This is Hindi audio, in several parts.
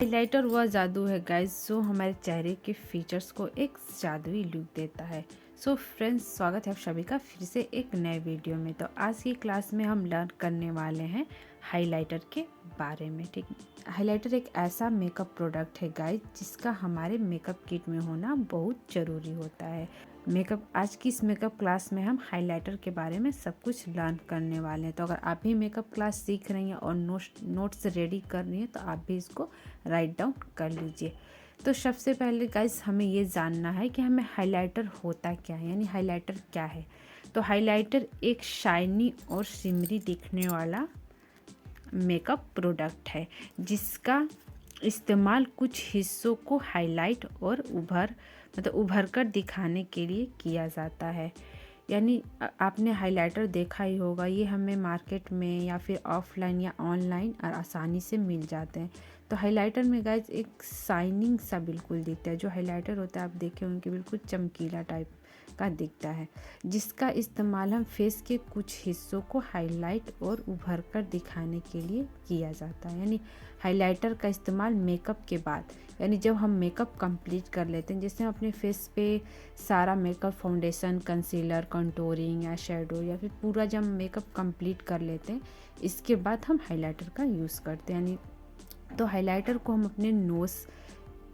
हाइलाइटर वह जादू है गाइस जो हमारे चेहरे के फीचर्स को एक जादुई लुक देता है। सो फ्रेंड्स, स्वागत है आप सभी का फिर से एक नए वीडियो में। तो आज की क्लास में हम लर्न करने वाले हैं हाइलाइटर के बारे में। ठीक, हाइलाइटर एक ऐसा मेकअप प्रोडक्ट है गाइस जिसका हमारे मेकअप किट में होना बहुत ज़रूरी होता है। आज की इस मेकअप क्लास में हम हाइलाइटर के बारे में सब कुछ लर्न करने वाले हैं। तो अगर आप भी मेकअप क्लास सीख रही हैं और नोट्स रेडी कर रही हैं तो आप भी इसको राइट डाउन कर लीजिए। तो सबसे पहले गाइस हमें ये जानना है कि हमें हाइलाइटर होता क्या है, यानी हाइलाइटर क्या है। तो हाइलाइटर एक शाइनी और शिमरी दिखने वाला मेकअप प्रोडक्ट है जिसका इस्तेमाल कुछ हिस्सों को हाईलाइट और उभर कर दिखाने के लिए किया जाता है। यानी आपने हाइलाइटर देखा ही होगा, ये हमें मार्केट में या फिर ऑफलाइन या ऑनलाइन और आसानी से मिल जाते हैं। तो हाइलाइटर में गाइस एक शाइनिंग सा बिल्कुल दिखता है। जो हाइलाइटर होता है आप देखे होंगे बिल्कुल चमकीला टाइप का दिखता है, जिसका इस्तेमाल हम फेस के कुछ हिस्सों को हाईलाइट और उभर कर दिखाने के लिए किया जाता है। यानी हाइलाइटर का इस्तेमाल मेकअप के बाद, यानी जब हम मेकअप कंप्लीट कर लेते हैं, जैसे हम अपने फेस पे सारा मेकअप, फाउंडेशन, कंसीलर, कंटूरिंग या शेडो या फिर पूरा जब मेकअप कंप्लीट कर लेते हैं, इसके बाद हम हाइलाइटर का यूज़ करते हैं। यानी तो हाइलाइटर को हम अपने नोज़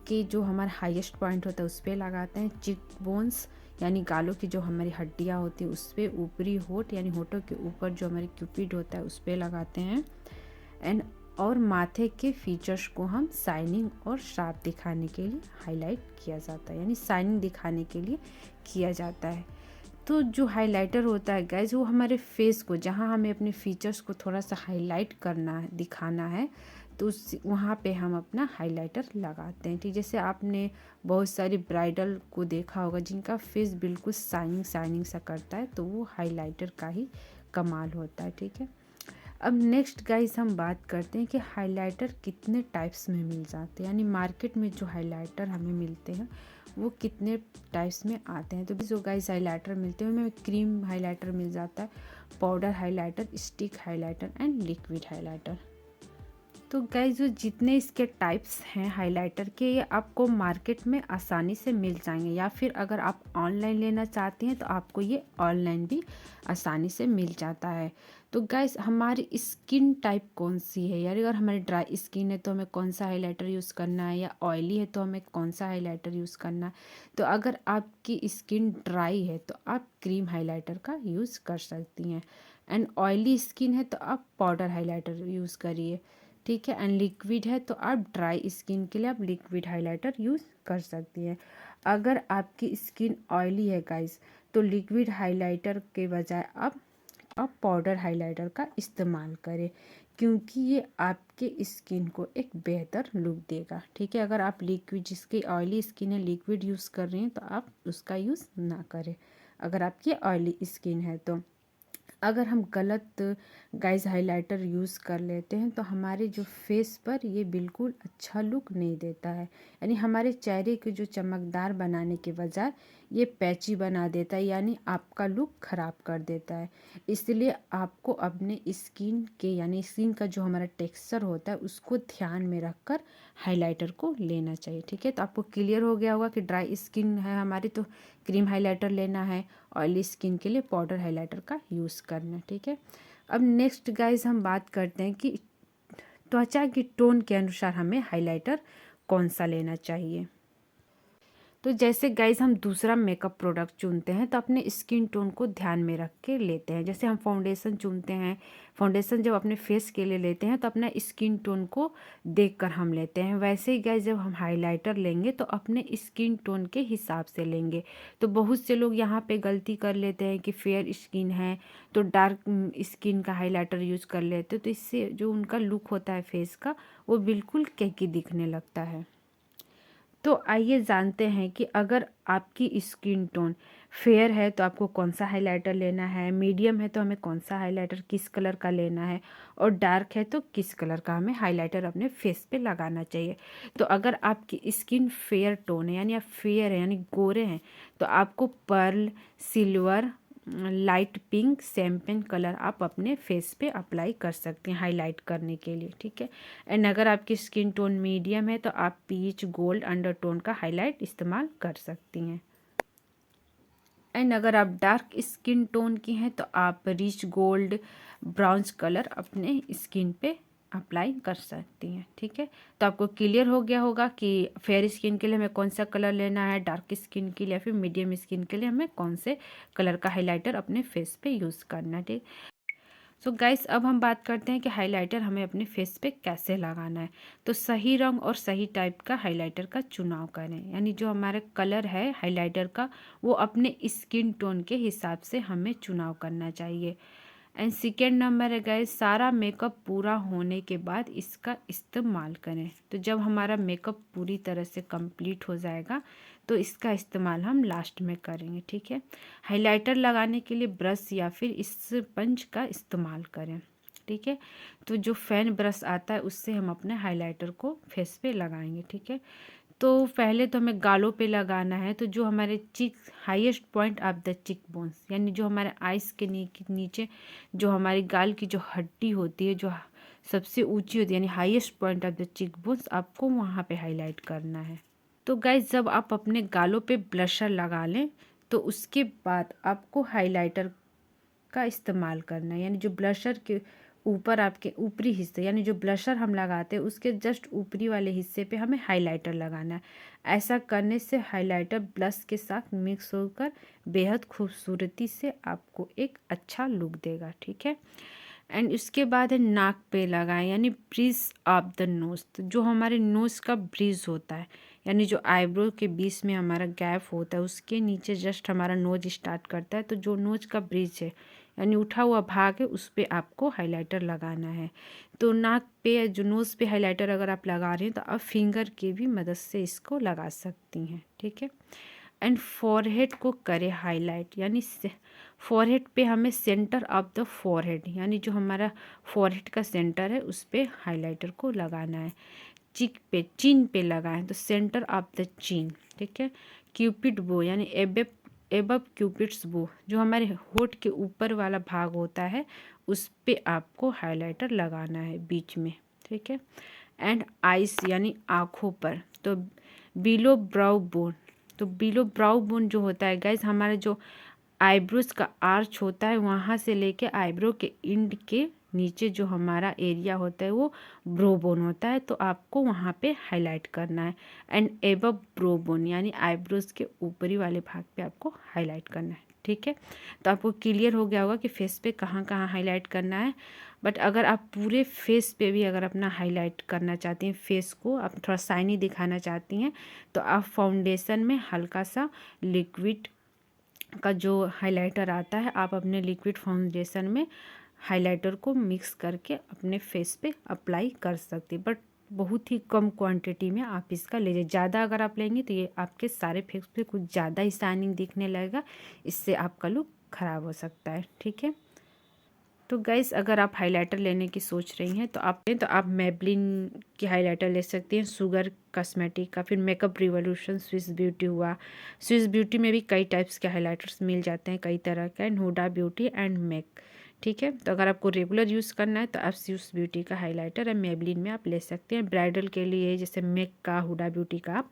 के जो हमारा हाईएस्ट पॉइंट होता है उस पर लगाते हैं, चिक बोन्स यानी गालों की जो हमारी हड्डियाँ होती है उस पर, ऊपरी होठ यानी होठों के ऊपर जो हमारी क्यूपिड होता है उस पर लगाते हैं और माथे के फीचर्स को हम शाइनिंग और शार्प दिखाने के लिए हाईलाइट किया जाता है, यानी शाइनिंग दिखाने के लिए किया जाता है। तो जो हाइलाइटर होता है गाइज वो हमारे फेस को, जहाँ हमें अपने फीचर्स को थोड़ा सा हाईलाइट करना है, दिखाना है, तो उस वहाँ पे हम अपना हाइलाइटर लगाते हैं। ठीक, जैसे आपने बहुत सारी ब्राइडल को देखा होगा जिनका फेस बिल्कुल शाइनिंग सा करता है, तो वो हाइलाइटर का ही कमाल होता है। ठीक है, अब नेक्स्ट गाइस हम बात करते हैं कि हाइलाइटर कितने टाइप्स में मिल जाते हैं, यानी मार्केट में जो हाइलाइटर हमें मिलते हैं वो कितने टाइप्स में आते हैं। तो जो गाइस हाइलाइटर मिलते हैं उनमें क्रीम हाइलाइटर मिल जाता है, powder highlighter, stick highlighter and liquid highlighter. तो गाइस जो जितने इसके टाइप्स हैं हाइलाइटर के, ये आपको मार्केट में आसानी से मिल जाएंगे, या फिर अगर आप ऑनलाइन लेना चाहती हैं तो आपको ये ऑनलाइन भी आसानी से मिल जाता है। तो गाइस हमारी स्किन टाइप कौन सी है, यानी अगर हमारी ड्राई स्किन है तो हमें कौन सा हाइलाइटर यूज़ करना है, या ऑयली है तो हमें कौन सा हाइलाइटर यूज़ करना है। तो अगर आपकी स्किन ड्राई है तो आप क्रीम हाइलाइटर का यूज़ कर सकती हैं, एंड ऑयली स्किन है तो आप पाउडर हाइलाइटर यूज़ करिए। ठीक है, एंड लिक्विड है तो आप ड्राई स्किन के लिए आप लिक्विड हाइलाइटर यूज़ कर सकती हैं। अगर आपकी स्किन ऑयली है गाइस तो लिक्विड हाइलाइटर के बजाय आप पाउडर हाइलाइटर का इस्तेमाल करें, क्योंकि ये आपके स्किन को एक बेहतर लुक देगा। ठीक है, अगर आप लिक्विड, जिसकी ऑयली स्किन है, लिक्विड यूज़ कर रही हैं तो आप उसका यूज़ ना करें अगर आपकी ऑयली स्किन है तो। अगर हम गलत गाइस हाइलाइटर यूज़ कर लेते हैं तो हमारे जो फेस पर ये बिल्कुल अच्छा लुक नहीं देता है, यानी हमारे चेहरे को जो चमकदार बनाने के बजाय ये पैची बना देता है, यानी आपका लुक ख़राब कर देता है। इसलिए आपको अपने स्किन के, यानी स्किन का जो हमारा टेक्सचर होता है उसको ध्यान में रखकर हाइलाइटर को लेना चाहिए। ठीक है, तो आपको क्लियर हो गया होगा कि ड्राई स्किन है हमारी तो क्रीम हाइलाइटर लेना है, ऑयली स्किन के लिए पाउडर हाइलाइटर का यूज़ करना है। ठीक है, अब नेक्स्ट गाइस हम बात करते हैं कि त्वचा की टोन के अनुसार हमें हाइलाइटर कौन सा लेना चाहिए। तो जैसे गाइस हम दूसरा मेकअप प्रोडक्ट चुनते हैं तो अपने स्किन टोन को ध्यान में रख के लेते हैं। जैसे हम फाउंडेशन चुनते हैं, फाउंडेशन जब अपने फेस के लिए लेते हैं तो अपना स्किन टोन को देखकर हम लेते हैं। वैसे ही गाइस जब हम हाइलाइटर लेंगे तो अपने स्किन टोन के हिसाब से लेंगे। तो बहुत से लोग यहाँ पे गलती कर लेते हैं कि फेयर स्किन है तो डार्क स्किन का हाइलाइटर यूज़ कर लेते हैं, तो इससे जो उनका लुक होता है फेस का वो बिल्कुल कैकी दिखने लगता है। तो आइए जानते हैं कि अगर आपकी स्किन टोन फेयर है तो आपको कौन सा हाइलाइटर लेना है, मीडियम है तो हमें कौन सा हाइलाइटर किस कलर का लेना है, और डार्क है तो किस कलर का हमें हाइलाइटर अपने फेस पे लगाना चाहिए। तो अगर आपकी स्किन फेयर टोन है, यानी आप फेयर है यानी गोरे हैं, तो आपको pearl, silver light pink champagne colour आप अपने फेस पे अप्लाई कर सकते हैं हाईलाइट करने के लिए, ठीक है। एंड अगर आपकी स्किन टोन मीडियम है तो आप पीच गोल्ड अंडरटोन का हाईलाइट इस्तेमाल कर सकती हैं। एंड अगर आप डार्क स्किन टोन की हैं तो आप रिच गोल्ड ब्राउन्स कलर अपने स्किन पे अप्लाई कर सकती हैं, ठीक है। तो आपको क्लियर हो गया होगा कि फेयर स्किन के लिए हमें कौन सा कलर लेना है, डार्क स्किन के लिए या फिर मीडियम स्किन के लिए हमें कौन से कलर का हाइलाइटर अपने फेस पे यूज़ करना है, ठीक। सो गाइस अब हम बात करते हैं कि हाइलाइटर हमें अपने फेस पे कैसे लगाना है। तो सही रंग और सही टाइप का हाइलाइटर का चुनाव करें, यानी जो हमारा कलर है हाइलाइटर का वो अपने स्किन टोन के हिसाब से हमें चुनाव करना चाहिए। एंड सेकेंड नंबर है गाइस, सारा मेकअप पूरा होने के बाद इसका इस्तेमाल करें। तो जब हमारा मेकअप पूरी तरह से कंप्लीट हो जाएगा तो इसका इस्तेमाल हम लास्ट में करेंगे, ठीक है। हाइलाइटर लगाने के लिए ब्रश या फिर स्पंज का इस्तेमाल करें, ठीक है। तो जो फैन ब्रश आता है उससे हम अपने हाइलाइटर को फेस पे लगाएंगे, ठीक है। तो पहले तो हमें गालों पे लगाना है। तो जो हमारे चिक हाईएस्ट पॉइंट ऑफ द चिक बोन्स, यानी जो हमारे आइस के नीचे जो हमारी गाल की जो हड्डी होती है जो सबसे ऊंची होती है, यानी हाईएस्ट पॉइंट ऑफ द चिक बोन्स, आपको वहाँ पे हाईलाइट करना है। तो गाइज जब आप अपने गालों पे ब्लशर लगा लें तो उसके बाद आपको हाइलाइटर का इस्तेमाल करना है, यानी जो ब्लशर के ऊपर आपके ऊपरी हिस्से, यानी जो ब्लशर हम लगाते हैं उसके जस्ट ऊपरी वाले हिस्से पे हमें हाइलाइटर लगाना है। ऐसा करने से हाइलाइटर ब्लश के साथ मिक्स होकर बेहद खूबसूरती से आपको एक अच्छा लुक देगा, ठीक है। एंड उसके बाद है नाक पे लगाएं, यानी ब्रिज ऑफ द नोज। तो जो हमारे नोज का ब्रिज होता है, यानी जो आईब्रो के बीच में हमारा गैप होता है उसके नीचे जस्ट हमारा नोज स्टार्ट करता है, तो जो नोज का ब्रिज है यानी उठा हुआ भाग है उस पर आपको हाइलाइटर लगाना है। तो नाक पे जो नोज़ पे हाइलाइटर अगर आप लगा रहे हैं तो आप फिंगर की भी मदद से इसको लगा सकती हैं, ठीक है। एंड फॉरहेड को करें हाईलाइट, यानी फॉरहेड पे हमें सेंटर ऑफ द फॉरहेड, यानी जो हमारा फॉरहेड का सेंटर है उस पर हाइलाइटर को लगाना है। चिक पे चिन पे लगाएं तो सेंटर ऑफ द चिन, ठीक है। क्यूपिड बो, यानी एबव क्यूपिड्स बो, जो हमारे होठ के ऊपर वाला भाग होता है उस पे आपको हाइलाइटर लगाना है बीच में, ठीक है। एंड आइस, यानी आँखों पर, तो बिलो ब्राउ बोन। तो बिलो ब्राउ बोन जो होता है गाइज हमारा जो आईब्रोज का आर्च होता है वहाँ से लेके आईब्रो के इंड के नीचे जो हमारा एरिया होता है वो ब्रो बोन होता है, तो आपको वहाँ पे हाईलाइट करना है। एंड एबव ब्रो बोन, यानी आईब्रोज के ऊपरी वाले भाग पे आपको हाईलाइट करना है, ठीक है। तो आपको क्लियर हो गया होगा कि फेस पे कहाँ कहाँ हाईलाइट करना है। बट अगर आप पूरे फेस पे भी अगर अपना हाईलाइट करना चाहती हैं, फेस को आप थोड़ा शाइनी दिखाना चाहती हैं, तो आप फाउंडेशन में हल्का सा लिक्विड का जो हाइलाइटर आता है आप अपने लिक्विड फाउंडेशन में हाइलाइटर को मिक्स करके अपने फेस पे अप्लाई कर सकते हैं। बट बहुत ही कम क्वांटिटी में आप इसका लीजिए, ज़्यादा अगर आप लेंगे तो ये आपके सारे फेस पे कुछ ज़्यादा ही शाइनिंग दिखने लगेगा, इससे आपका लुक ख़राब हो सकता है, ठीक है। तो गाइस अगर आप हाइलाइटर लेने की सोच रही हैं तो आप मेबलिन की हाइलाइटर ले सकती हैं, शुगर कॉस्मेटिक का, फिर मेकअप रिवॉल्यूशन, स्विस ब्यूटी हुआ। स्विस ब्यूटी में भी कई टाइप्स के हाइलाइटर्स मिल जाते हैं कई तरह के, and Huda beauty and MAC, ठीक है। तो अगर आपको रेगुलर यूज़ करना है तो आप स्विस ब्यूटी का हाइलाइटर या मेबलिन में आप ले सकते हैं। ब्राइडल के लिए जैसे मैक का, हुडा ब्यूटी का आप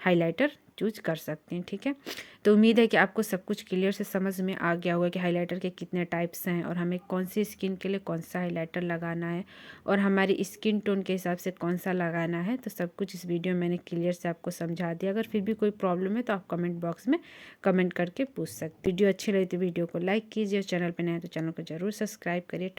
हाइलाइटर चूज कर सकते हैं, ठीक है। तो उम्मीद है कि आपको सब कुछ क्लियर से समझ में आ गया होगा कि हाइलाइटर के कितने टाइप्स हैं और हमें कौन सी स्किन के लिए कौन सा हाइलाइटर लगाना है और हमारी स्किन टोन के हिसाब से कौन सा लगाना है। तो सब कुछ इस वीडियो में मैंने क्लियर से आपको समझा दिया। अगर फिर भी कोई प्रॉब्लम है तो आप कमेंट बॉक्स में कमेंट करके पूछ सकते। वीडियो अच्छी लगी तो वीडियो को लाइक कीजिए और चैनल पर नए हैं तो चैनल को ज़रूर सब्सक्राइब करिए।